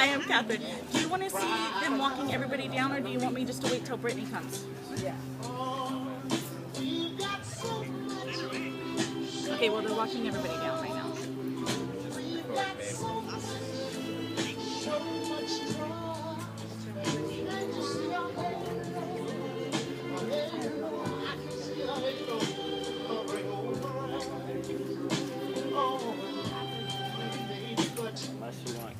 I am Catherine. Do you want to see them walking everybody down, or do you want me just to wait till Brittany comes? Yeah. Okay, well, they're walking everybody down right now. Unless you want.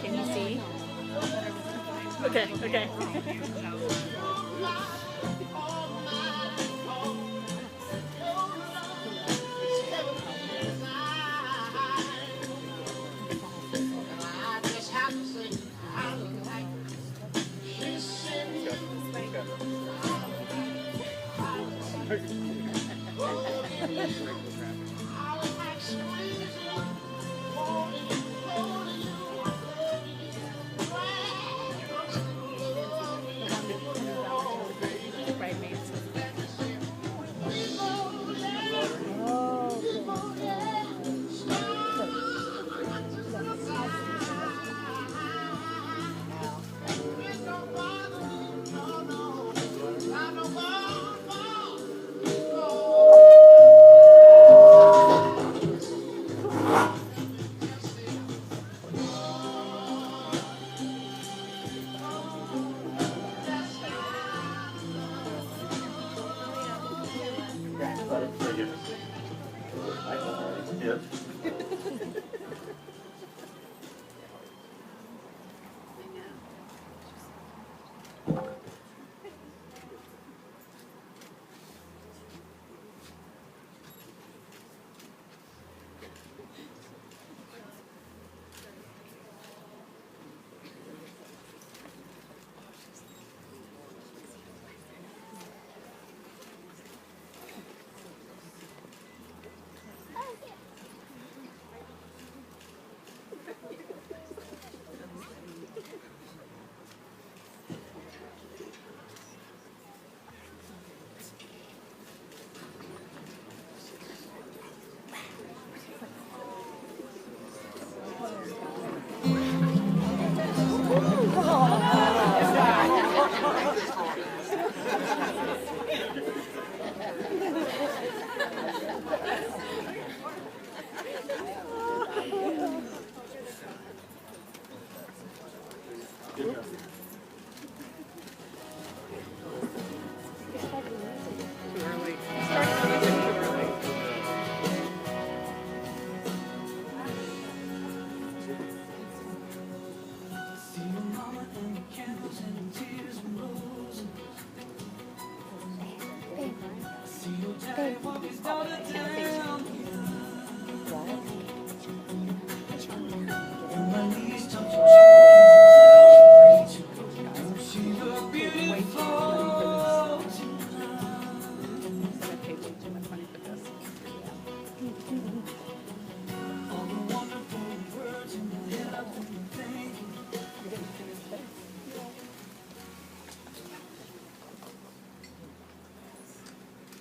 Can you see? Okay, okay.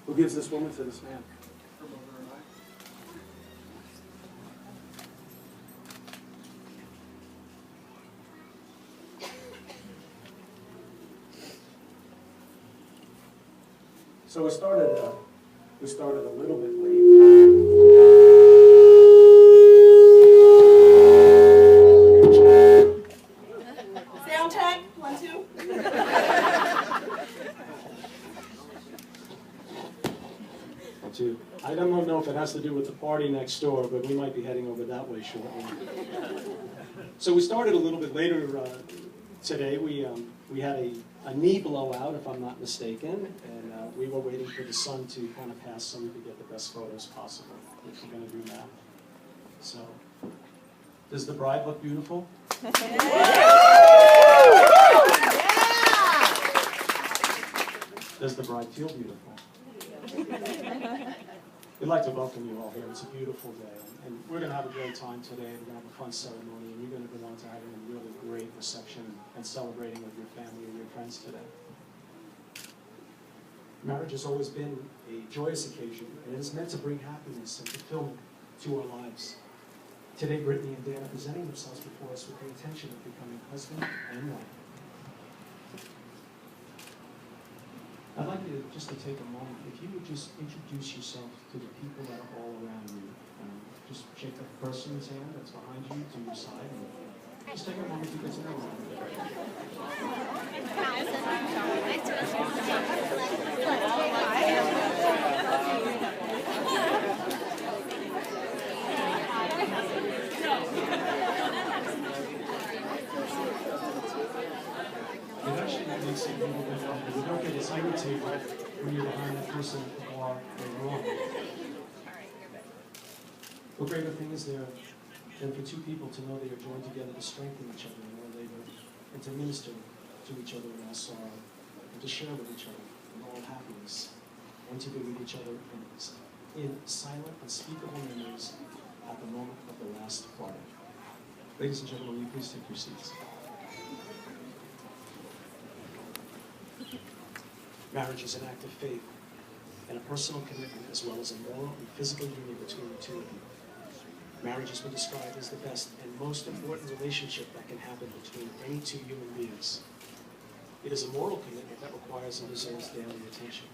Who gives this woman to this man? So we started a little bit late. Sound check, 1, 2. too. I don't know if it has to do with the party next door, but we might be heading over that way shortly. So we started a little bit later today. We had a knee blowout, if I'm not mistaken, and we were waiting for the sun to kind of pass so we could get the best photos possible, which we're going to do now. So, does the bride look beautiful? Does the bride feel beautiful? We'd like to welcome you all here. It's a beautiful day, and we're going to have a great time today. We're going to have a fun ceremony, and you're going to go on to having a really great reception and celebrating with your family and your friends today. Marriage has always been a joyous occasion, and it is meant to bring happiness and fulfillment to our lives. Today, Brittany and Dan are presenting themselves before us with the intention of becoming husband and wife. I'd like you just to take a moment, if you would just introduce yourself to the people that are all around you. Just shake the person's hand that's behind you to your side, and just take a moment to get to know them. It actually makes it a little bit fun. You don't get as irritated when you're behind that person at the bar later on. What greater thing is there than for two people to know they are joined together to strengthen each other in their labor and to minister to each other in all sorrow and to share with each other in all happiness and to be with each other in silent, unspeakable memories at the moment of the last parting. Ladies and gentlemen, will you please take your seats? Marriage is an act of faith and a personal commitment as well as a moral and physical union between the two of you. Marriage has been described as the best and most important relationship that can happen between any two human beings. It is a moral commitment that requires and deserves daily attention.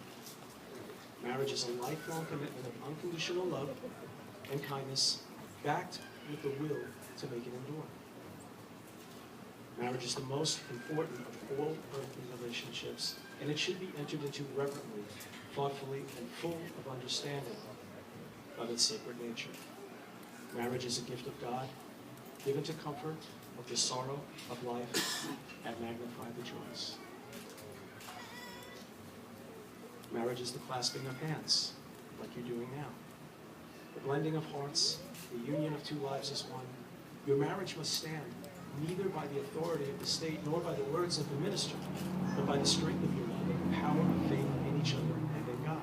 Marriage is a lifelong commitment of unconditional love and kindness backed with the will to make it endure. Marriage is the most important of all earthly relationships, and it should be entered into reverently, thoughtfully, and full of understanding of its sacred nature. Marriage is a gift of God, given to comfort of the sorrow of life and magnify the joys. Marriage is the clasping of hands, like you're doing now. The blending of hearts, the union of two lives as one. Your marriage must stand neither by the authority of the state nor by the words of the minister, but by the strength of your love and the power of faith in each other and in God.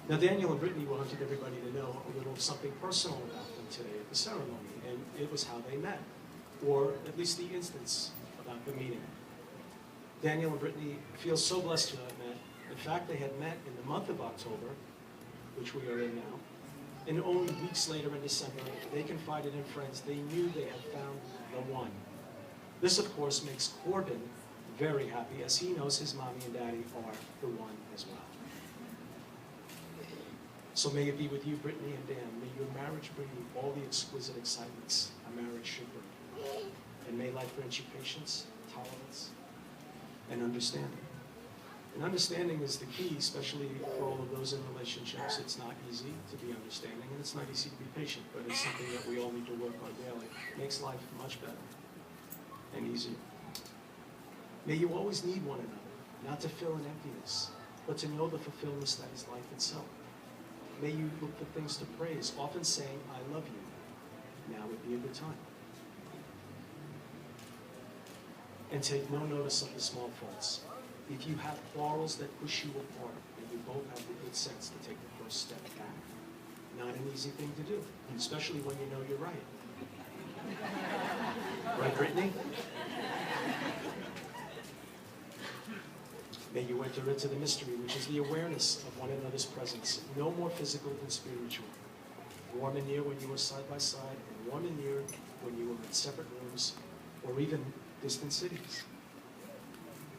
Now, Daniel and Brittany wanted everybody to know a little something personal about them today at the ceremony, and it was how they met, or at least the instance about the meeting. Daniel and Brittany feel so blessed to have met. In fact, they had met in the month of October, which we are in now, and only weeks later in December, they confided in friends they knew they had found the one. This, of course, makes Corbin very happy, as he knows his mommy and daddy are the one as well. So may it be with you, Brittany and Dan. May your marriage bring you all the exquisite excitements a marriage should bring. And may life grant you patience, tolerance, and understanding. And understanding is the key, especially for all of those in relationships. It's not easy to be understanding, and it's not easy to be patient, but it's something that we all need to work on daily. It makes life much better and easier. May you always need one another, not to fill an emptiness, but to know the fulfillment that is life itself. May you look for things to praise, often saying, I love you. Now would be a good time. And take no notice of the small faults. If you have quarrels that push you apart, and you both have the good sense to take the first step back. Not an easy thing to do, especially when you know you're right. Right, Brittany? May you enter into the mystery, which is the awareness of one another's presence, no more physical than spiritual. Warm and near when you were side by side, and warm and near when you were in separate rooms, or even distant cities.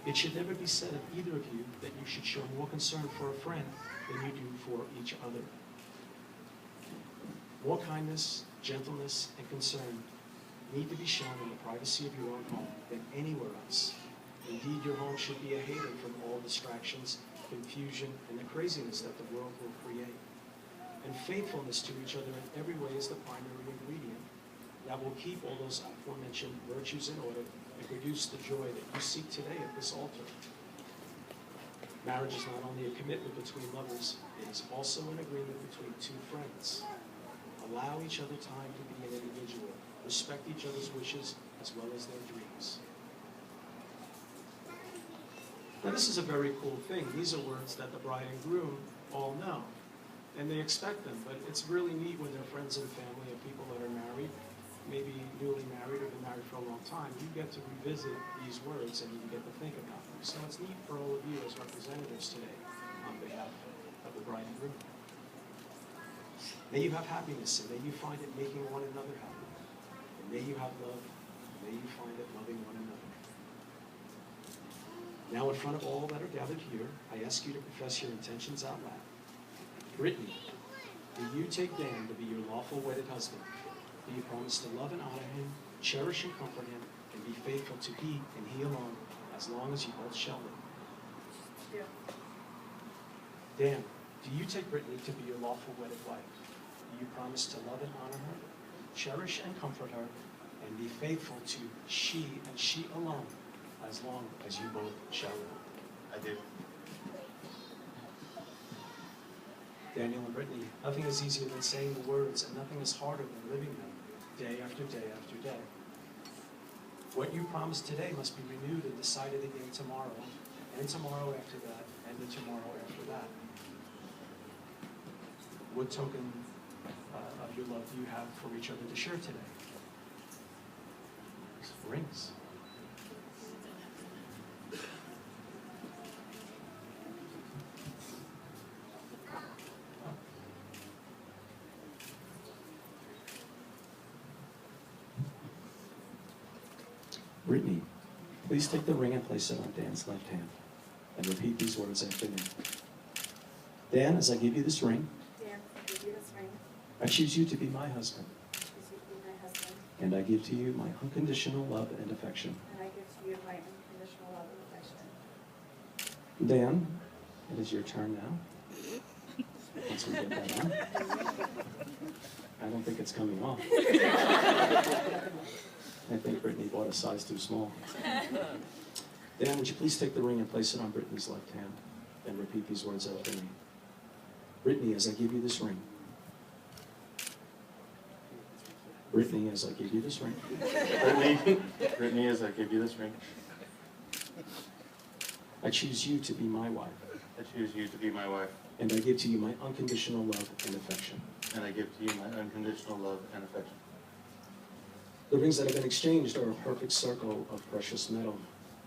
It should never be said of either of you that you should show more concern for a friend than you do for each other. More kindness, gentleness, and concern need to be shown in the privacy of your own home than anywhere else. Indeed, your home should be a haven from all distractions confusion, and the craziness that the world will create. And faithfulness to each other in every way is the primary ingredient that will keep all those aforementioned virtues in order and produce the joy that you seek today at this altar. Marriage is not only a commitment between lovers, it is also an agreement between two friends. Allow each other time to be an individual. Respect each other's wishes as well as their dreams. Now this is a very cool thing. These are words that the bride and groom all know. And they expect them, but it's really neat when their friends and family and people that are married, maybe newly married or been married for a long time, you get to revisit these words and you get to think about them. So it's neat for all of you as representatives today on behalf of the bride and groom. May you have happiness, and may you find it making one another happy. And may you have love, and may you find it loving one another. Now in front of all that are gathered here, I ask you to profess your intentions out loud. Brittany, do you take Dan to be your lawful wedded husband? Do you promise to love and honor him, cherish and comfort him, and be faithful to he and he alone, as long as you both shall live? Yeah. Dan, do you take Brittany to be your lawful wedded wife? Do you promise to love and honor her, cherish and comfort her, and be faithful to she and she alone, as long as you both shall live? I do. Daniel and Brittany, nothing is easier than saying the words, and nothing is harder than living them day after day after day. What you promised today must be renewed and decided again tomorrow, and tomorrow after that, and the tomorrow after that. What token of your love do you have for each other to share today? Rings. Brittany, please take the ring and place it on Dan's left hand and repeat these words after me. Dan, as I give you this ring, I choose you to be my husband. And I give to you my unconditional love and affection. Dan, it is your turn now. Once we get that on. I don't think it's coming off. I think Brittany bought a size too small. Dan, would you please take the ring and place it on Brittany's left hand and repeat these words after me. Brittany, as I give you this ring. Brittany, as I give you this ring. Brittany, as I give you this ring. I choose you to be my wife. I choose you to be my wife. And I give to you my unconditional love and affection. And I give to you my unconditional love and affection. The rings that have been exchanged are a perfect circle of precious metal.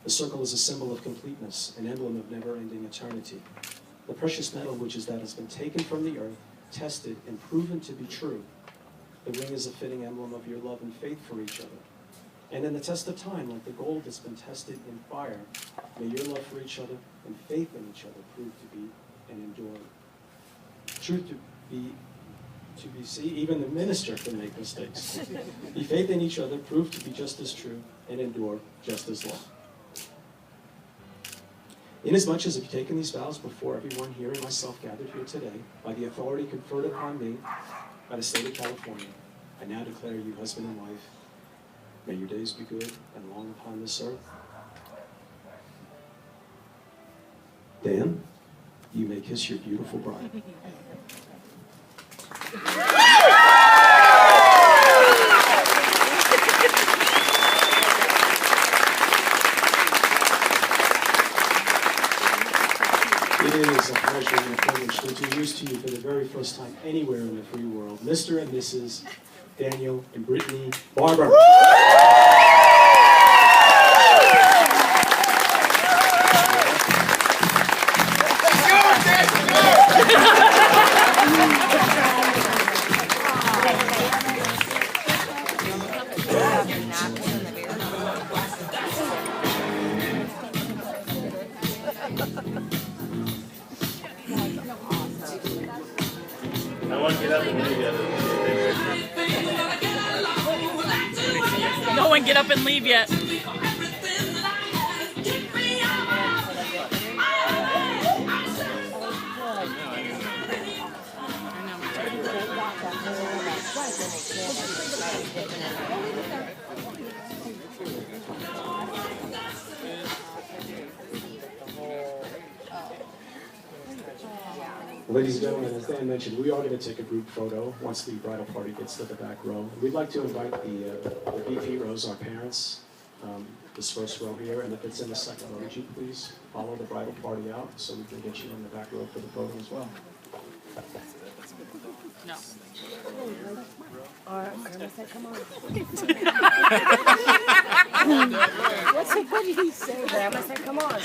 The circle is a symbol of completeness, an emblem of never-ending eternity. The precious metal, which is that has been taken from the earth, tested, and proven to be true. The ring is a fitting emblem of your love and faith for each other. And in the test of time, like the gold that's been tested in fire, may your love for each other and faith in each other prove to be and endure. Truth to be, see, even the minister can make mistakes. Be faith in each other, prove to be just as true, and endure just as long. Inasmuch as I've taken these vows before everyone here and myself gathered here today, by the authority conferred upon me by the state of California, I now declare you husband and wife. May your days be good and long upon this earth. Dan, you may kiss your beautiful bride. It is a pleasure and a privilege to introduce to you for the very first time anywhere in the free world, Mr. and Mrs. Daniel and Brittany Barber. No one get up and leave yet. No one get up and leave yet. Ladies and gentlemen, as Dan mentioned, we are going to take a group photo once the bridal party gets to the back row. We'd like to invite the Beef Heroes, our parents, this first row here, and if it's in the second row, would you please follow the bridal party out so we can get you in the back row for the photo as well? No. Grandma said, come on. What did he say? Grandma said, come on.